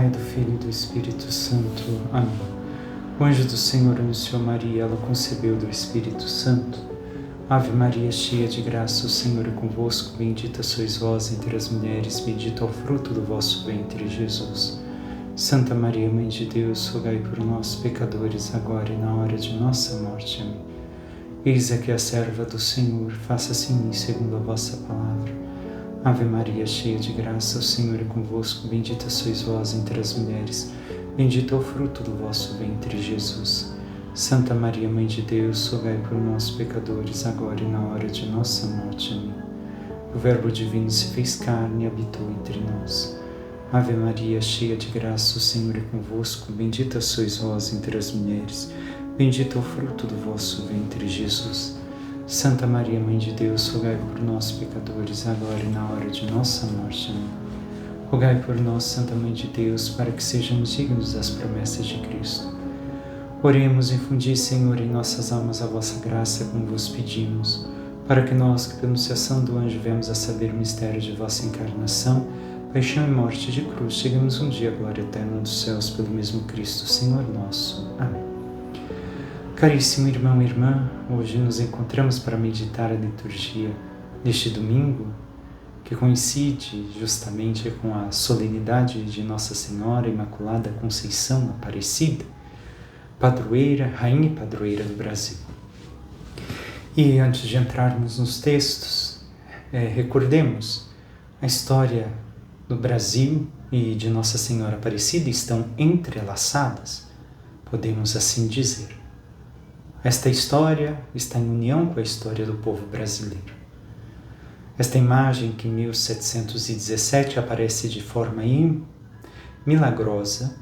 Pai, do Filho e do Espírito Santo. Amém. O anjo do Senhor anunciou Maria, ela concebeu do Espírito Santo. Ave Maria, cheia de graça, o Senhor é convosco, bendita sois vós entre as mulheres, bendito é o fruto do vosso ventre, Jesus. Santa Maria, Mãe de Deus, rogai por nós, pecadores, agora e na hora de nossa morte. Amém. Eis aqui a serva do Senhor, faça-se em mim segundo a vossa palavra. Ave Maria, cheia de graça, o Senhor é convosco, bendita sois vós entre as mulheres, bendito é o fruto do vosso ventre, Jesus. Santa Maria, Mãe de Deus, rogai por nós, pecadores, agora e na hora de nossa morte. Amém. O Verbo divino se fez carne e habitou entre nós. Ave Maria, cheia de graça, o Senhor é convosco, bendita sois vós entre as mulheres, bendito é o fruto do vosso ventre, Jesus. Santa Maria, Mãe de Deus, rogai por nós, pecadores, agora e na hora de nossa morte. Amém. Rogai por nós, Santa Mãe de Deus, para que sejamos dignos das promessas de Cristo. Oremos, infundi, Senhor, em nossas almas a vossa graça, como vos pedimos, para que nós, que pela anunciação do anjo vemos a saber o mistério de vossa encarnação, paixão e morte de cruz, cheguemos um dia à glória eterna dos céus pelo mesmo Cristo, Senhor nosso. Amém. Caríssimo irmão e irmã, hoje nos encontramos para meditar a liturgia deste domingo, que coincide justamente com a solenidade de Nossa Senhora Imaculada Conceição Aparecida, padroeira, rainha e padroeira do Brasil. E antes de entrarmos nos textos, recordemos a história do Brasil e de Nossa Senhora Aparecida estão entrelaçadas, podemos assim dizer. Esta história está em união com a história do povo brasileiro. Esta imagem que em 1717 aparece de forma milagrosa,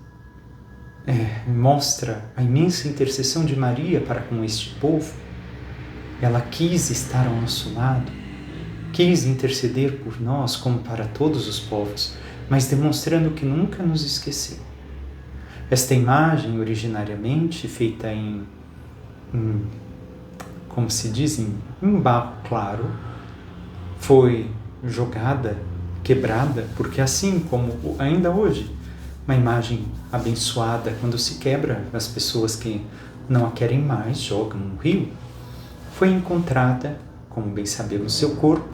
mostra a imensa intercessão de Maria para com este povo. Ela quis estar ao nosso lado, quis interceder por nós como para todos os povos, mas demonstrando que nunca nos esqueceu. Esta imagem, originariamente feita como se diz, em barro claro, foi jogada, quebrada, porque assim como ainda hoje, uma imagem abençoada, quando se quebra, as pessoas que não a querem mais jogam no rio, foi encontrada, como bem sabemos, seu corpo,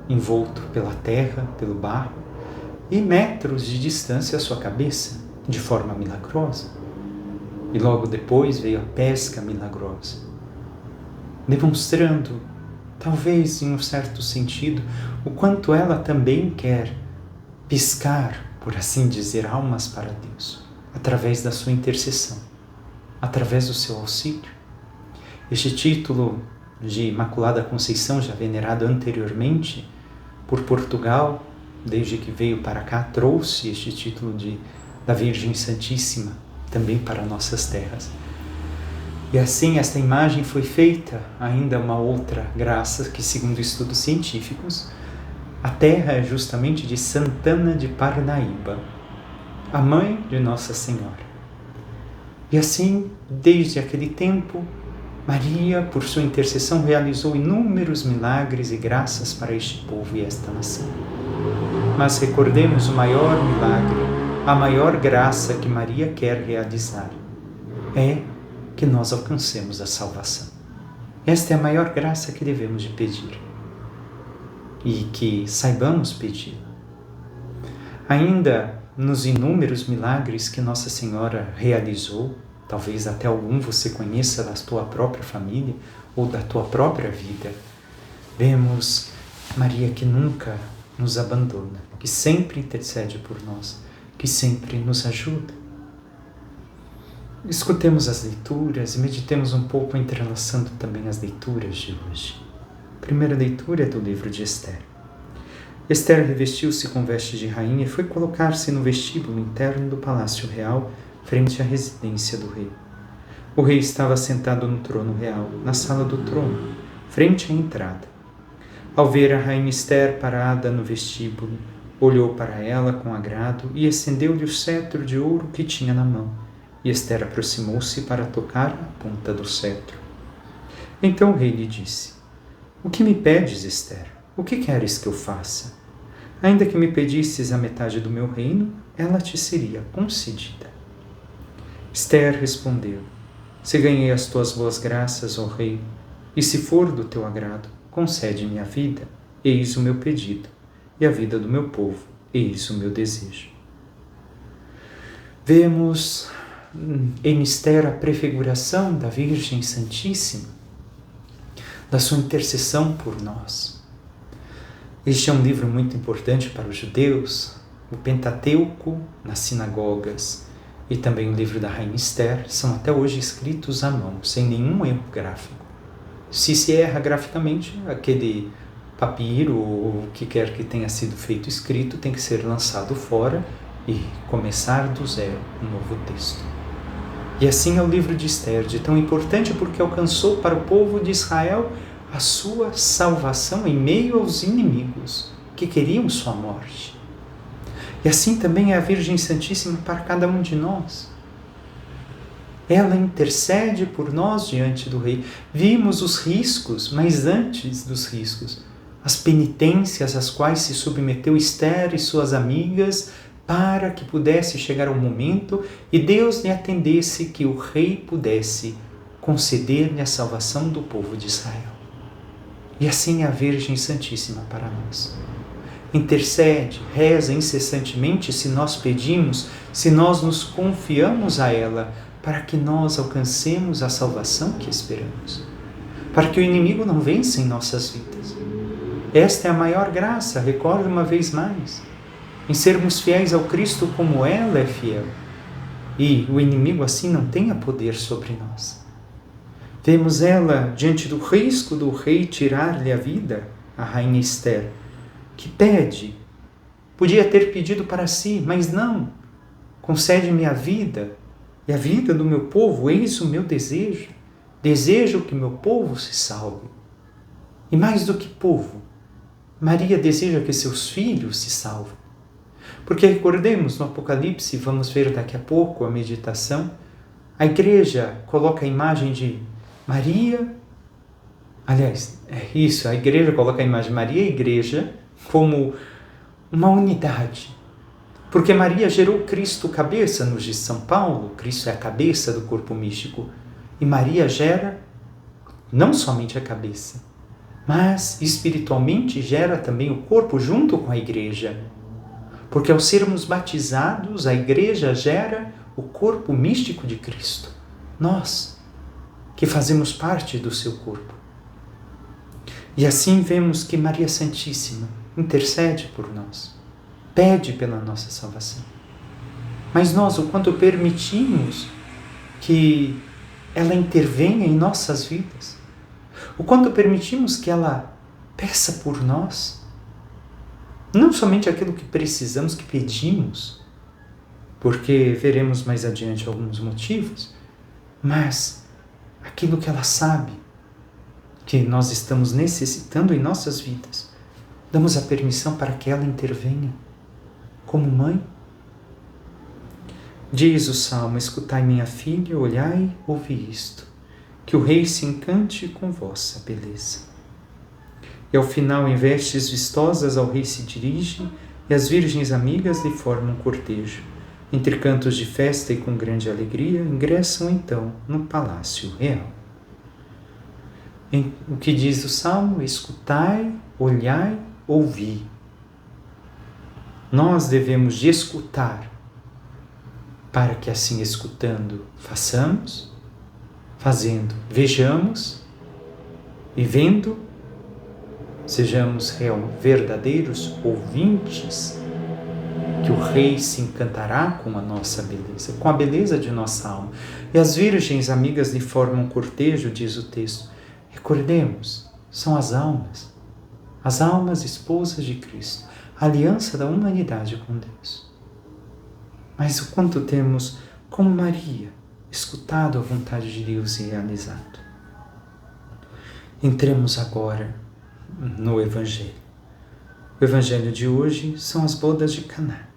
envolto pela terra, pelo barro, e metros de distância a sua cabeça, de forma milagrosa. E logo depois veio a pesca milagrosa, demonstrando, talvez em um certo sentido, o quanto ela também quer pescar, por assim dizer, almas para Deus, através da sua intercessão, através do seu auxílio. Este título de Imaculada Conceição, já venerado anteriormente por Portugal, desde que veio para cá, trouxe este título da Virgem Santíssima, também para nossas terras. E assim esta imagem foi feita, ainda uma outra graça, que segundo estudos científicos, a terra é justamente de Santana de Parnaíba, a mãe de Nossa Senhora. E assim, desde aquele tempo, Maria, por sua intercessão, realizou inúmeros milagres e graças para este povo e esta nação. Mas recordemos o maior milagre, a maior graça que Maria quer realizar é que nós alcancemos a salvação. Esta é a maior graça que devemos de pedir e que saibamos pedi-la. Ainda nos inúmeros milagres que Nossa Senhora realizou, talvez até algum você conheça da tua própria família ou da tua própria vida, vemos Maria que nunca nos abandona, que sempre intercede por nós, que sempre nos ajuda. Escutemos as leituras e meditemos um pouco entrelaçando também as leituras de hoje. A primeira leitura é do livro de Esther. Esther revestiu-se com vestes de rainha e foi colocar-se no vestíbulo interno do palácio real, frente à residência do rei. O rei estava sentado no trono real, na sala do trono, frente à entrada. Ao ver a rainha Esther parada no vestíbulo, olhou para ela com agrado e estendeu-lhe o cetro de ouro que tinha na mão. E Esther aproximou-se para tocar a ponta do cetro. Então o rei lhe disse: O que me pedes, Esther? O que queres que eu faça? Ainda que me pedisses a metade do meu reino, ela te seria concedida. Esther respondeu: se ganhei as tuas boas graças, ó rei, e se for do teu agrado, concede-me a vida, eis o meu pedido, e a vida do meu povo, eis o meu desejo. Vemos em Esther a prefiguração da Virgem Santíssima, da sua intercessão por nós. Este é um livro muito importante para os judeus. O Pentateuco nas sinagogas e também o livro da Rainha Esther são até hoje escritos à mão, sem nenhum erro gráfico. Se erra graficamente, aquele papiro ou o que quer que tenha sido feito escrito tem que ser lançado fora e começar do zero um novo texto. E assim é o livro de Esther, de tão importante porque alcançou para o povo de Israel a sua salvação em meio aos inimigos que queriam sua morte. E assim também é a Virgem Santíssima para cada um de nós. Ela intercede por nós diante do Rei. Vimos os riscos, mas antes dos riscos, as penitências às quais se submeteu Esther e suas amigas para que pudesse chegar o momento e Deus lhe atendesse, que o Rei pudesse conceder-lhe a salvação do povo de Israel. E assim é a Virgem Santíssima para nós. Intercede, reza incessantemente se nós pedimos, se nós nos confiamos a ela, para que nós alcancemos a salvação que esperamos, para que o inimigo não vença em nossas vidas. Esta é a maior graça, recordo uma vez mais, em sermos fiéis ao Cristo como ela é fiel, e o inimigo assim não tenha poder sobre nós. Vemos ela diante do risco do rei tirar-lhe a vida, a rainha Esther, que pede, podia ter pedido para si, mas não, concede-me a vida, e a vida do meu povo, eis o meu desejo, desejo que meu povo se salve. E mais do que povo, Maria deseja que seus filhos se salvem. Porque recordemos, no Apocalipse, vamos ver daqui a pouco a meditação, a igreja coloca a imagem de Maria, aliás, a igreja coloca a imagem de Maria e a igreja como uma unidade. Porque Maria gerou Cristo cabeça, nos diz São Paulo, Cristo é a cabeça do corpo místico. E Maria gera não somente a cabeça, mas espiritualmente gera também o corpo junto com a igreja. Porque ao sermos batizados, a igreja gera o corpo místico de Cristo. Nós, que fazemos parte do seu corpo. E assim vemos que Maria Santíssima intercede por nós, pede pela nossa salvação. Mas nós, o quanto permitimos que ela intervenha em nossas vidas, o quanto permitimos que ela peça por nós, não somente aquilo que precisamos, que pedimos, porque veremos mais adiante alguns motivos, mas aquilo que ela sabe que nós estamos necessitando em nossas vidas, damos a permissão para que ela intervenha como mãe. Diz o Salmo: escutai minha filha, olhai, ouvi isto, que o rei se encante com vossa beleza. E ao final, em vestes vistosas, ao rei se dirige, e as virgens amigas lhe formam cortejo. Entre cantos de festa e com grande alegria, ingressam então no palácio real. O que diz o Salmo? Escutai, olhai, ouvi. Nós devemos de escutar, para que assim escutando façamos, fazendo vejamos, e vendo sejamos verdadeiros ouvintes, que o Rei se encantará com a nossa beleza, com a beleza de nossa alma. E as virgens amigas lhe formam cortejo, diz o texto. Recordemos, são as almas esposas de Cristo, a aliança da humanidade com Deus. Mas o quanto temos, como Maria, escutado a vontade de Deus e realizado. Entremos agora no Evangelho. O Evangelho de hoje são as bodas de Caná.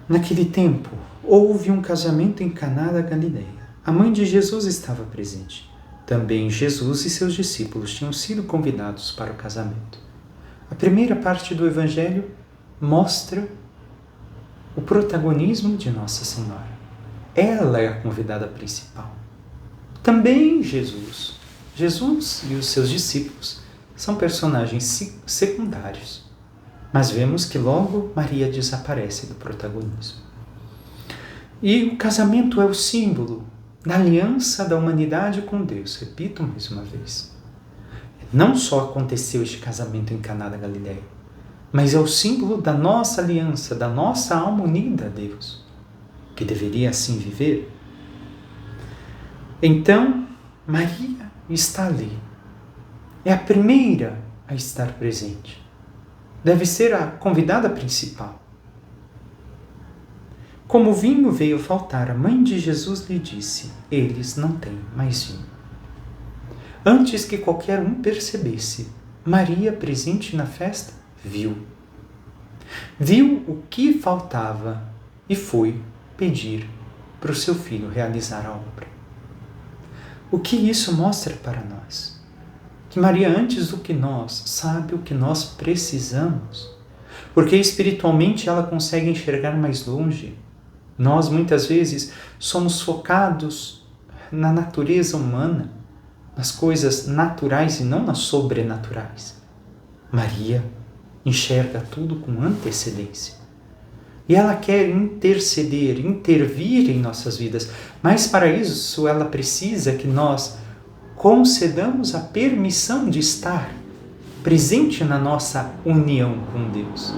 Naquele tempo, houve um casamento em Caná da Galileia. A mãe de Jesus estava presente. Também Jesus e seus discípulos tinham sido convidados para o casamento. A primeira parte do Evangelho mostra o protagonismo de Nossa Senhora. Ela é a convidada principal. Também Jesus. Jesus e os seus discípulos são personagens secundários. Mas vemos que logo Maria desaparece do protagonismo. E o casamento é o símbolo da aliança da humanidade com Deus. Repito mais uma vez. Não só aconteceu este casamento em Caná da Galileia, mas é o símbolo da nossa aliança, da nossa alma unida a Deus, que deveria assim viver. Então, Maria está ali. É a primeira a estar presente. Deve ser a convidada principal. Como o vinho veio faltar, a mãe de Jesus lhe disse: eles não têm mais vinho. Antes que qualquer um percebesse, Maria, presente na festa, viu. Viu o que faltava e foi pedir para o seu filho realizar a obra. O que isso mostra para nós? Que Maria, antes do que nós, sabe o que nós precisamos, porque espiritualmente ela consegue enxergar mais longe. Nós, muitas vezes, somos focados na natureza humana, nas coisas naturais e não nas sobrenaturais. Maria enxerga tudo com antecedência. E ela quer interceder, intervir em nossas vidas, mas para isso ela precisa que nós concedamos a permissão de estar presente na nossa união com Deus.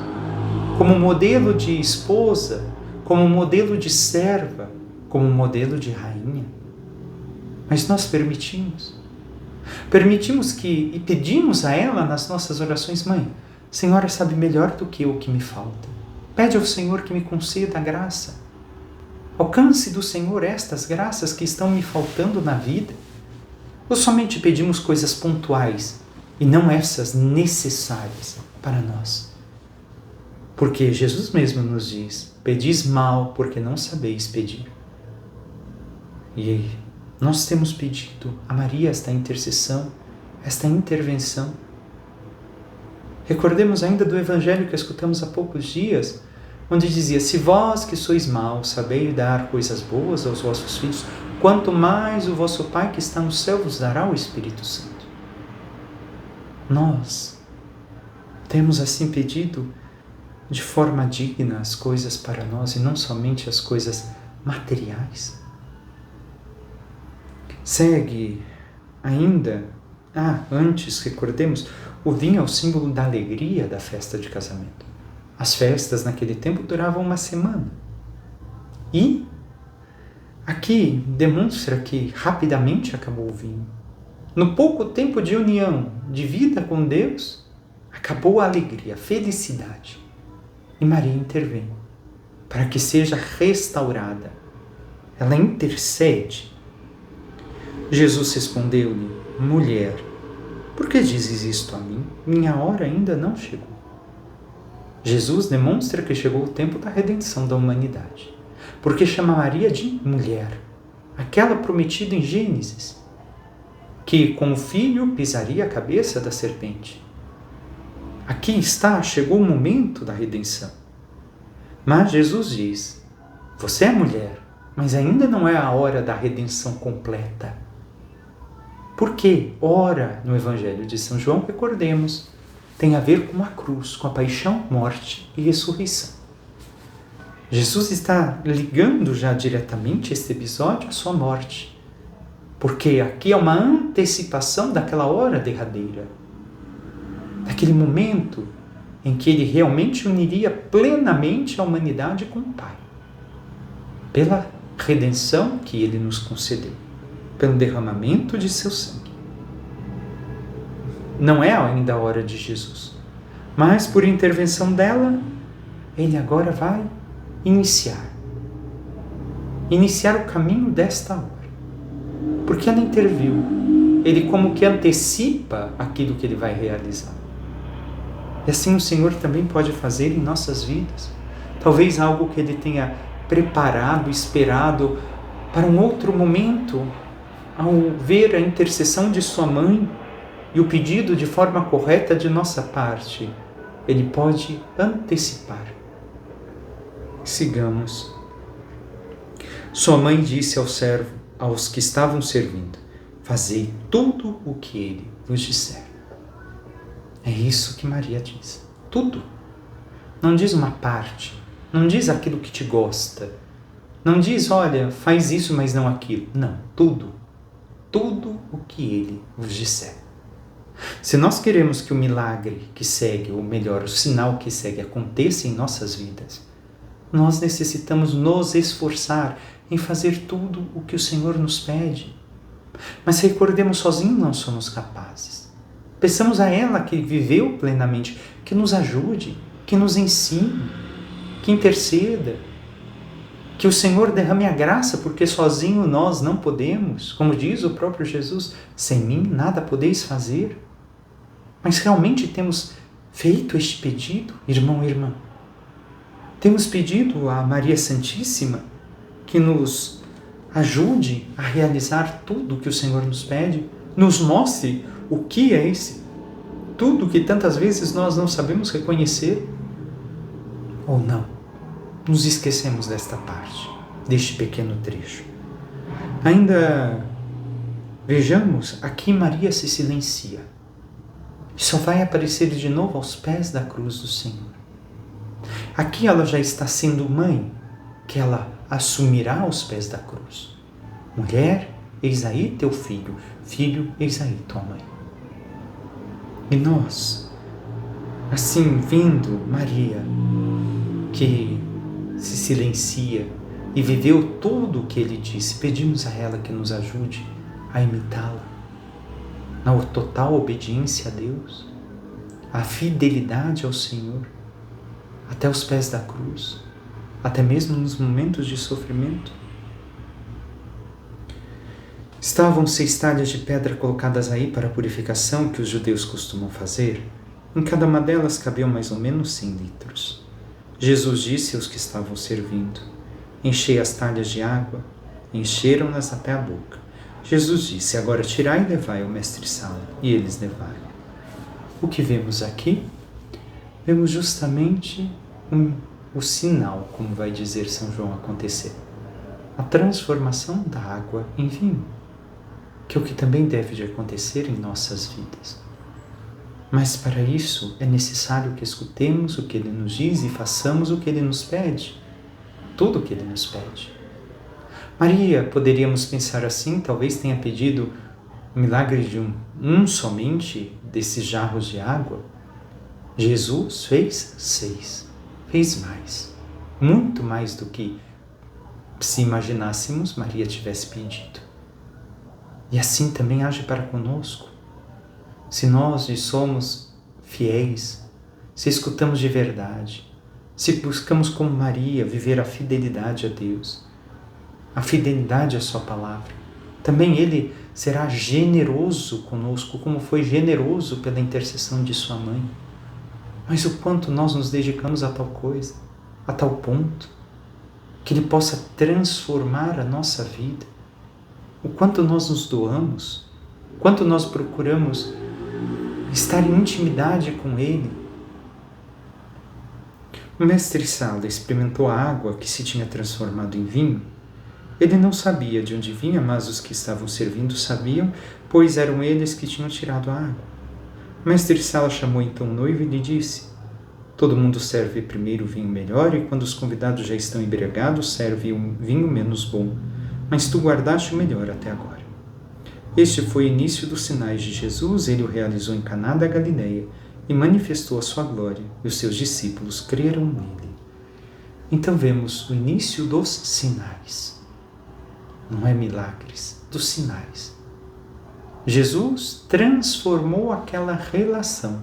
Como modelo de esposa, como modelo de serva, como modelo de rainha. Mas nós permitimos que e pedimos a ela nas nossas orações: mãe, a Senhora sabe melhor do que eu o que me falta. Pede ao Senhor que me conceda a graça. Alcance do Senhor estas graças que estão me faltando na vida. Ou somente pedimos coisas pontuais e não essas necessárias para nós? Porque Jesus mesmo nos diz: pedis mal porque não sabeis pedir. E nós temos pedido a Maria esta intercessão, esta intervenção. Recordemos ainda do evangelho que escutamos há poucos dias, onde dizia: se vós que sois maus sabeis dar coisas boas aos vossos filhos, quanto mais o vosso Pai que está no céu vos dará o Espírito Santo. Nós temos assim pedido de forma digna as coisas para nós e não somente as coisas materiais. Segue ainda, antes, recordemos, o vinho é o símbolo da alegria da festa de casamento. As festas naquele tempo duravam uma semana. E aqui demonstra que rapidamente acabou o vinho. No pouco tempo de união, de vida com Deus, acabou a alegria, a felicidade. E Maria intervém para que seja restaurada. Ela intercede. Jesus respondeu-lhe: mulher, por que dizes isto a mim? Minha hora ainda não chegou. Jesus demonstra que chegou o tempo da redenção da humanidade, porque chama Maria de mulher, aquela prometida em Gênesis, que com o filho pisaria a cabeça da serpente. Aqui está, chegou o momento da redenção. Mas Jesus diz: você é mulher, mas ainda não é a hora da redenção completa. Por quê? Ora, no Evangelho de São João, recordemos, tem a ver com a cruz, com a paixão, morte e ressurreição. Jesus está ligando já diretamente este episódio à sua morte, porque aqui é uma antecipação daquela hora derradeira, daquele momento em que ele realmente uniria plenamente a humanidade com o Pai, pela redenção que ele nos concedeu, pelo derramamento de seu sangue. Não é ainda a hora de Jesus, mas por intervenção dela, ele agora vai iniciar o caminho desta hora, porque ela interviu. Ele como que antecipa aquilo que ele vai realizar. E assim o Senhor também pode fazer em nossas vidas. Talvez algo que ele tenha preparado, esperado para um outro momento, ao ver a intercessão de sua mãe e o pedido de forma correta de nossa parte, ele pode antecipar. Sigamos. Sua mãe disse aos que estavam servindo: fazei tudo o que ele vos disser. É isso que Maria diz. Tudo. Não diz uma parte. Não diz aquilo que te gosta. Não diz, olha, faz isso, mas não aquilo. Não, tudo. Tudo o que ele vos disser. Se nós queremos que o milagre que segue, ou melhor, o sinal que segue aconteça em nossas vidas, nós necessitamos nos esforçar em fazer tudo o que o Senhor nos pede. Mas recordemos, sozinhos não somos capazes. Peçamos a ela que viveu plenamente, que nos ajude, que nos ensine, que interceda, que o Senhor derrame a graça, porque sozinho nós não podemos. Como diz o próprio Jesus, sem mim nada podeis fazer. Mas realmente temos feito este pedido, irmão e irmã? Temos pedido a Maria Santíssima que nos ajude a realizar tudo o que o Senhor nos pede, nos mostre o que é esse tudo que tantas vezes nós não sabemos reconhecer? Ou não? Nos esquecemos desta parte, deste pequeno trecho. Ainda vejamos, aqui Maria se silencia. E só vai aparecer de novo aos pés da cruz do Senhor. Aqui ela já está sendo mãe, que ela assumirá aos pés da cruz. Mulher, eis aí teu filho. Filho, eis aí tua mãe. E nós, assim, vendo Maria, que se silencia e viveu tudo o que ele disse, pedimos a ela que nos ajude a imitá-la, na total obediência a Deus, a fidelidade ao Senhor, até os pés da cruz, até mesmo nos momentos de sofrimento. Estavam 6 talhas de pedra colocadas aí para a purificação que os judeus costumam fazer. Em cada uma delas cabiam mais ou menos 100 litros. Jesus disse aos que estavam servindo: enchei as talhas de água. Encheram-nas até a boca. Jesus disse: agora tirai e levai ao mestre-sala. E eles levaram. O que vemos aqui? Vemos justamente o sinal, como vai dizer São João, acontecer. A transformação da água em vinho, que é o que também deve de acontecer em nossas vidas. Mas para isso é necessário que escutemos o que Ele nos diz e façamos o que Ele nos pede, tudo o que Ele nos pede. Maria, poderíamos pensar assim, talvez tenha pedido o milagre de um somente desses jarros de água. Jesus fez 6, fez mais, muito mais do que se imaginássemos Maria tivesse pedido. E assim também age para conosco. Se nós lhe somos fiéis, se escutamos de verdade, se buscamos como Maria viver a fidelidade a Deus, a fidelidade à sua palavra, também Ele será generoso conosco, como foi generoso pela intercessão de sua mãe. Mas o quanto nós nos dedicamos a tal coisa, a tal ponto, que Ele possa transformar a nossa vida, o quanto nós nos doamos, o quanto nós procuramos estar em intimidade com Ele. O mestre-sala experimentou a água que se tinha transformado em vinho. Ele não sabia de onde vinha, mas os que estavam servindo sabiam, pois eram eles que tinham tirado a água. O mestre-sala chamou então o noivo e lhe disse: todo mundo serve primeiro o vinho melhor, e quando os convidados já estão embriagados, serve um vinho menos bom. Mas tu guardaste o melhor até agora. Este foi o início dos sinais de Jesus. Ele o realizou em Caná da Galileia e manifestou a sua glória, e os seus discípulos creram nele. Então vemos o início dos sinais. Não é milagres, dos sinais. Jesus transformou aquela relação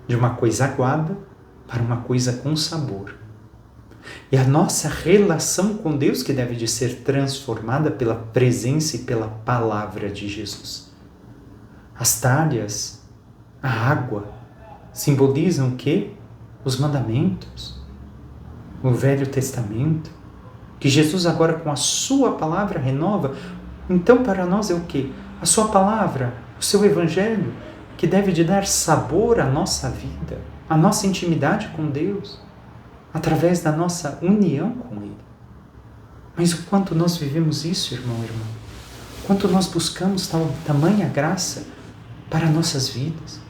de uma coisa aguada para uma coisa com sabor. E a nossa relação com Deus que deve de ser transformada pela presença e pela palavra de Jesus. As talhas, a água, simbolizam o quê? Os mandamentos, o Velho Testamento, que Jesus agora com a sua palavra renova. Então para nós é o quê? A sua palavra, o seu Evangelho, que deve de dar sabor à nossa vida, à nossa intimidade com Deus, através da nossa união com Ele. Mas o quanto nós vivemos isso, irmão e irmã? Quanto nós buscamos tamanha graça para nossas vidas?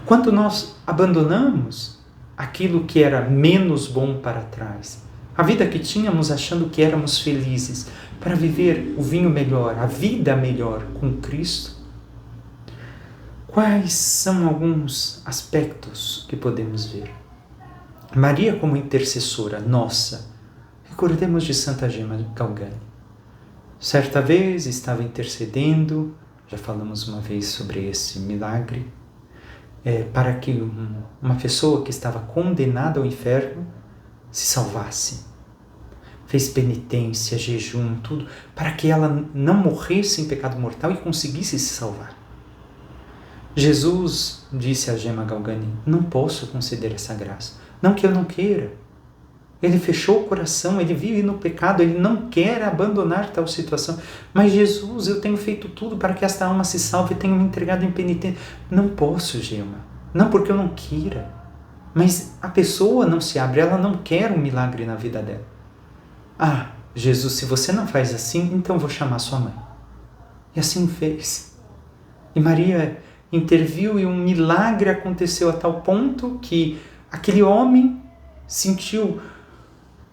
Quanto nós abandonamos aquilo que era menos bom para trás? A vida que tínhamos achando que éramos felizes, para viver o vinho melhor, a vida melhor com Cristo? Quais são alguns aspectos que podemos ver? Maria como intercessora nossa. Recordemos de Santa Gema Galgani. Certa vez estava intercedendo, já falamos uma vez sobre esse milagre, para que uma pessoa que estava condenada ao inferno se salvasse. Fez penitência, jejum, tudo, para que ela não morresse em pecado mortal e conseguisse se salvar. Jesus disse a Gema Galgani: não posso conceder essa graça. Não que eu não queira. Ele fechou o coração, ele vive no pecado, ele não quer abandonar tal situação. Mas Jesus, eu tenho feito tudo para que esta alma se salve, tenho me entregado em penitência. Não posso, Gema. Não porque eu não queira. Mas a pessoa não se abre, ela não quer um milagre na vida dela. Ah, Jesus, se você não faz assim, então vou chamar sua mãe. E assim fez. E Maria interviu e um milagre aconteceu a tal ponto que aquele homem sentiu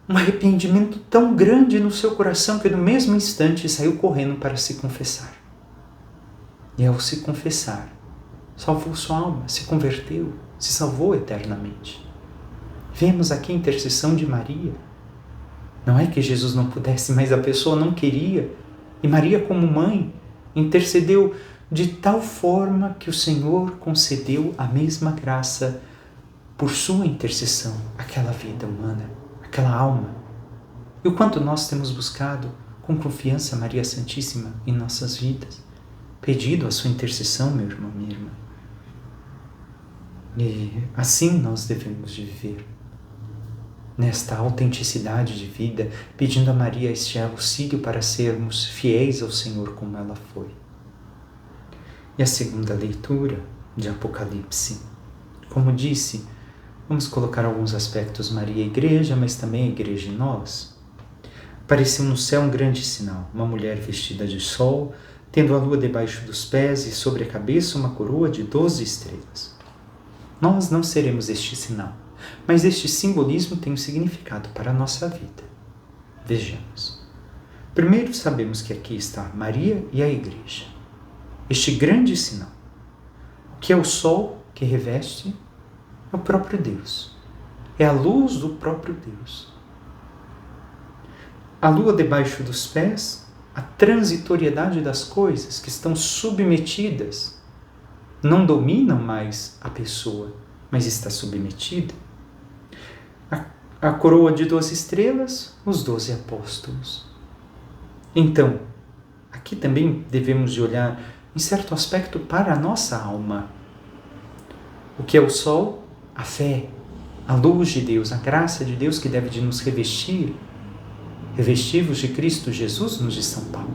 um arrependimento tão grande no seu coração que no mesmo instante saiu correndo para se confessar. E ao se confessar, salvou sua alma, se converteu, se salvou eternamente. Vemos aqui a intercessão de Maria. Não é que Jesus não pudesse, mas a pessoa não queria. E Maria, como mãe, intercedeu de tal forma que o Senhor concedeu a mesma graça por sua intercessão àquela vida humana, àquela alma. E o quanto nós temos buscado com confiança Maria Santíssima em nossas vidas, pedido a sua intercessão, meu irmão, minha irmã. E assim nós devemos viver, nesta autenticidade de vida, pedindo a Maria este auxílio para sermos fiéis ao Senhor como ela foi. E a segunda leitura de Apocalipse. Como disse, vamos colocar alguns aspectos Maria Igreja, mas também a Igreja em nós. Apareceu no céu um grande sinal, uma mulher vestida de sol, tendo a lua debaixo dos pés e sobre a cabeça uma coroa de 12 estrelas. Nós não seremos este sinal, mas este simbolismo tem um significado para a nossa vida. Vejamos. Primeiro sabemos que aqui está Maria e a Igreja. Este grande sinal, que é o sol que reveste, é o próprio Deus. É a luz do próprio Deus. A lua debaixo dos pés, a transitoriedade das coisas que estão submetidas, não dominam mais a pessoa, mas está submetida. A coroa de 12 estrelas, os 12 apóstolos. Então, aqui também devemos de olhar, em certo aspecto, para a nossa alma. O que é o sol? A fé, a luz de Deus, a graça de Deus que deve de nos revestir. Revestivos de Cristo Jesus, nos diz São Paulo.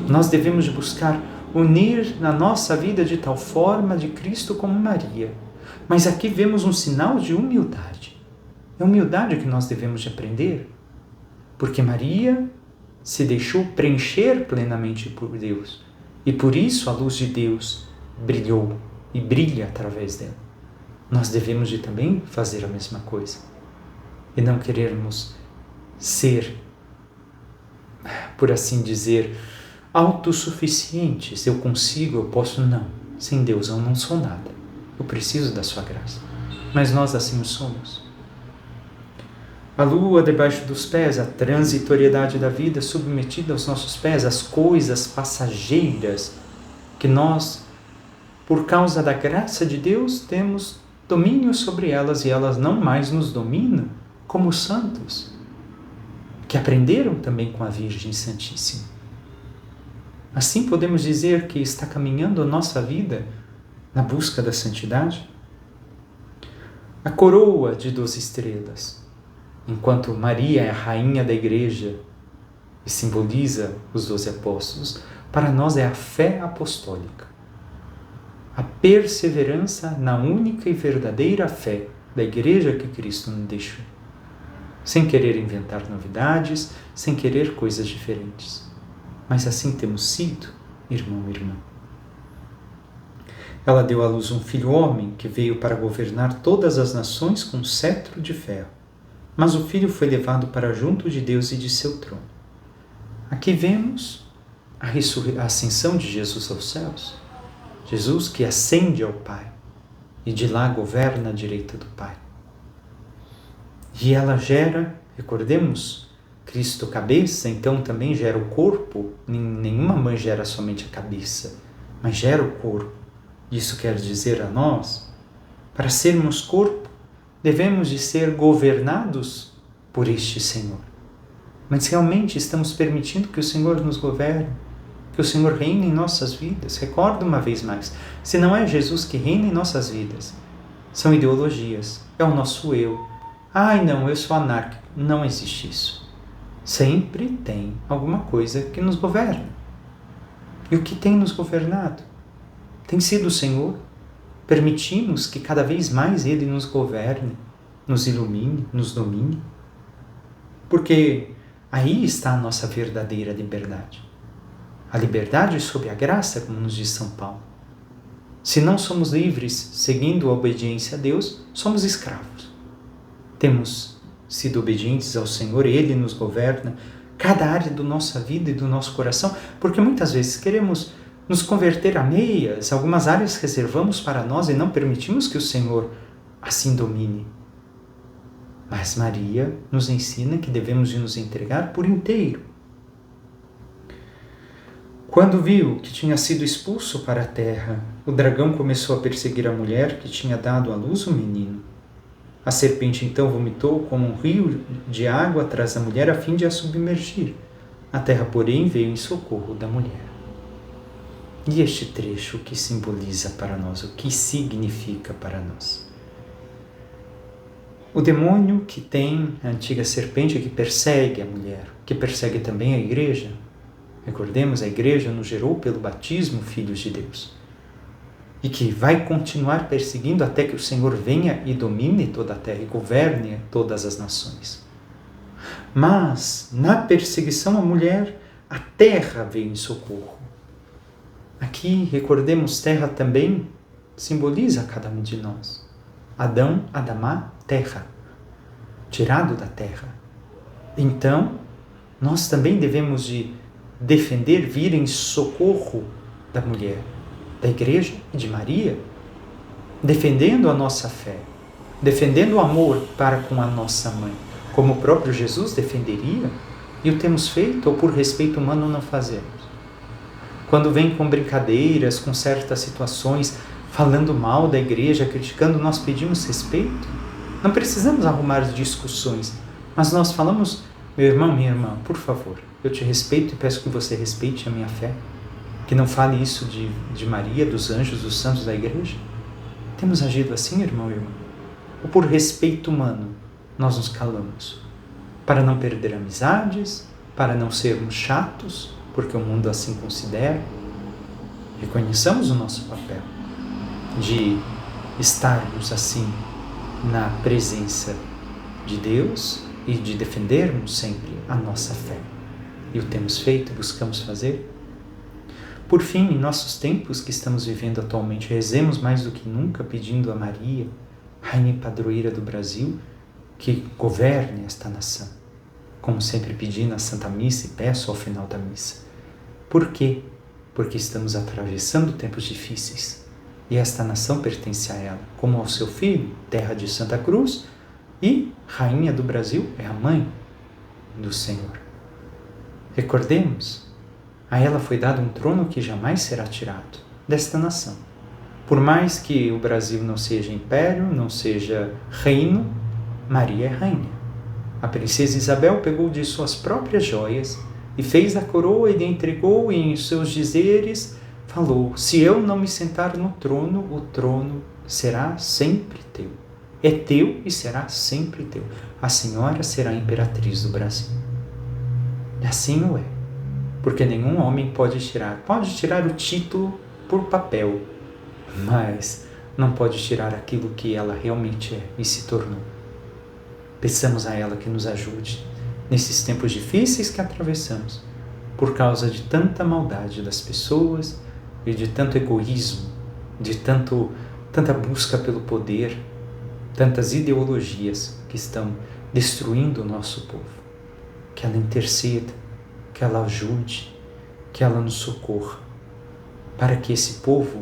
Nós devemos de buscar unir na nossa vida de tal forma de Cristo como Maria. Mas aqui vemos um sinal de humildade. É humildade que nós devemos de aprender, porque Maria se deixou preencher plenamente por Deus, e por isso a luz de Deus brilhou e brilha através dela. Nós devemos de também fazer a mesma coisa, e não querermos ser, por assim dizer, autossuficientes. Eu consigo, eu posso, não. Sem Deus eu não sou nada. Eu preciso da sua graça. Mas nós assim somos. A lua debaixo dos pés, a transitoriedade da vida submetida aos nossos pés, as coisas passageiras que nós, por causa da graça de Deus, temos domínio sobre elas e elas não mais nos dominam, como os santos, que aprenderam também com a Virgem Santíssima. Assim podemos dizer que está caminhando a nossa vida na busca da santidade. A coroa de 12 estrelas, enquanto Maria é a rainha da Igreja e simboliza os 12 apóstolos, para nós é a fé apostólica. A perseverança na única e verdadeira fé, da igreja que Cristo nos deixou, sem querer inventar novidades, sem querer coisas diferentes. Mas assim temos sido, irmão e irmã. Ela deu à luz um filho homem que veio para governar todas as nações com cetro de ferro. Mas o filho foi levado para junto de Deus e de seu trono. Aqui vemos a ascensão de Jesus aos céus. Jesus que ascende ao Pai e de lá governa à direita do Pai. E ela gera, recordemos, Cristo cabeça, então também gera o corpo. Nenhuma mãe gera somente a cabeça, mas gera o corpo. Isso quer dizer a nós, para sermos corpo, devemos de ser governados por este Senhor. Mas realmente estamos permitindo que o Senhor nos governe, que o Senhor reine em nossas vidas. Recorda uma vez mais, se não é Jesus que reina em nossas vidas, são ideologias, é o nosso eu. Ai não, eu sou anárquico. Não existe isso. Sempre tem alguma coisa que nos governa. E o que tem nos governado? Tem sido o Senhor. Permitimos que cada vez mais Ele nos governe, nos ilumine, nos domine. Porque aí está a nossa verdadeira liberdade. A liberdade sob a graça, como nos diz São Paulo. Se não somos livres seguindo a obediência a Deus, somos escravos. Temos sido obedientes ao Senhor, Ele nos governa cada área da nossa vida e do nosso coração, porque muitas vezes queremos nos converter a meias, algumas áreas reservamos para nós e não permitimos que o Senhor assim domine. Mas Maria nos ensina que devemos de nos entregar por inteiro. Quando viu que tinha sido expulso para a terra, o dragão começou a perseguir a mulher que tinha dado à luz o menino. A serpente então vomitou como um rio de água atrás da mulher a fim de a submergir. A terra, porém, veio em socorro da mulher. E este trecho, o que simboliza para nós? O que significa para nós? O demônio que tem a antiga serpente que persegue a mulher, que persegue também a igreja. Recordemos, a igreja nos gerou pelo batismo filhos de Deus. E que vai continuar perseguindo até que o Senhor venha e domine toda a terra e governe todas as nações. Mas, na perseguição à mulher, a terra veio em socorro. Aqui, recordemos, terra também simboliza cada um de nós. Adão, Adamá, terra, tirado da terra. Então, nós também devemos de defender, vir em socorro da mulher, da igreja e de Maria, defendendo a nossa fé, defendendo o amor para com a nossa mãe, como o próprio Jesus defenderia, e o temos feito, ou por respeito humano não fazemos. Quando vem com brincadeiras, com certas situações, falando mal da igreja, criticando, nós pedimos respeito. Não precisamos arrumar discussões, mas nós falamos, meu irmão, minha irmã, por favor, eu te respeito e peço que você respeite a minha fé. Que não fale isso de Maria, dos anjos, dos santos da igreja. Temos agido assim, irmão e irmã? Ou por respeito humano, nós nos calamos? Para não perder amizades, para não sermos chatos, porque o mundo assim considera. Reconheçamos o nosso papel de estarmos assim na presença de Deus e de defendermos sempre a nossa fé. E o temos feito, buscamos fazer. Por fim, em nossos tempos que estamos vivendo atualmente, rezemos mais do que nunca pedindo a Maria, Rainha e Padroeira do Brasil, que governe esta nação. Como sempre pedi na Santa Missa e peço ao final da missa. Por quê? Porque estamos atravessando tempos difíceis. E esta nação pertence a ela, como ao seu filho, terra de Santa Cruz, e Rainha do Brasil é a mãe do Senhor. Recordemos, a ela foi dado um trono que jamais será tirado desta nação. Por mais que o Brasil não seja império, não seja reino, Maria é rainha. A princesa Isabel pegou de suas próprias joias e fez a coroa e lhe entregou, e em seus dizeres falou: se eu não me sentar no trono, o trono será sempre teu. É teu e será sempre teu. A senhora será a imperatriz do Brasil. E assim o é. Porque nenhum homem pode tirar o título por papel, mas não pode tirar aquilo que ela realmente é e se tornou. Peçamos a ela que nos ajude nesses tempos difíceis que atravessamos, por causa de tanta maldade das pessoas e de tanto egoísmo, de tanta busca pelo poder, tantas ideologias que estão destruindo o nosso povo. Que ela interceda, que ela ajude, que ela nos socorra, para que esse povo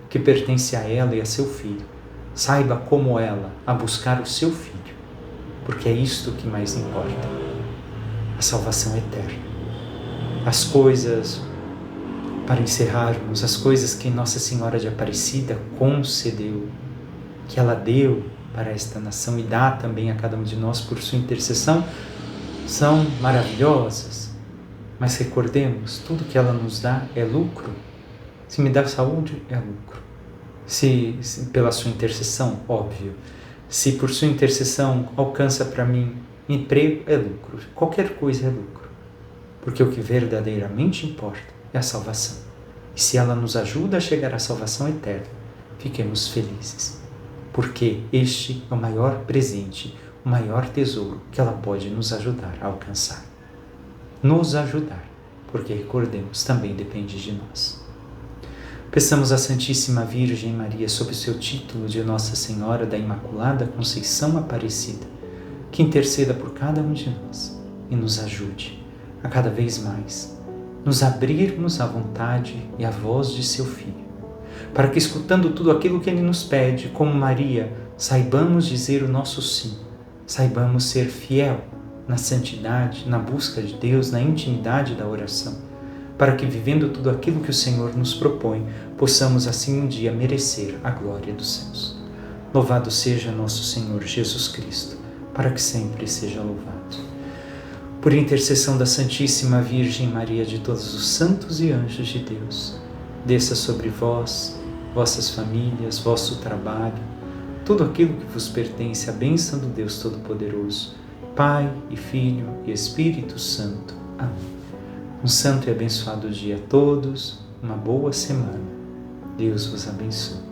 que pertence a ela e a seu filho saiba como ela a buscar o seu filho, porque é isto que mais importa, a salvação eterna. As coisas, para encerrarmos, as coisas que Nossa Senhora de Aparecida concedeu, que ela deu para esta nação e dá também a cada um de nós por sua intercessão, são maravilhosas, mas recordemos, tudo que ela nos dá é lucro. Se me dá saúde, é lucro. Se pela sua intercessão, óbvio. Se por sua intercessão alcança para mim emprego, é lucro. Qualquer coisa é lucro. Porque o que verdadeiramente importa é a salvação. E se ela nos ajuda a chegar à salvação eterna, fiquemos felizes. Porque este é o maior presente, o maior tesouro que ela pode nos ajudar a alcançar. Nos ajudar, porque recordemos, também depende de nós. Peçamos à Santíssima Virgem Maria, sob o seu título de Nossa Senhora da Imaculada Conceição Aparecida, que interceda por cada um de nós e nos ajude a cada vez mais nos abrirmos à vontade e à voz de seu Filho, para que, escutando tudo aquilo que Ele nos pede, como Maria, saibamos dizer o nosso sim, saibamos ser fiel na santidade, na busca de Deus, na intimidade da oração, para que, vivendo tudo aquilo que o Senhor nos propõe, possamos assim um dia merecer a glória dos céus. Louvado seja nosso Senhor Jesus Cristo, para que sempre seja louvado. Por intercessão da Santíssima Virgem Maria, de todos os santos e anjos de Deus, desça sobre vós, vossas famílias, vosso trabalho, tudo aquilo que vos pertence, a bênção do Deus Todo-Poderoso, Pai e Filho e Espírito Santo. Amém. Um santo e abençoado dia a todos, uma boa semana. Deus vos abençoe.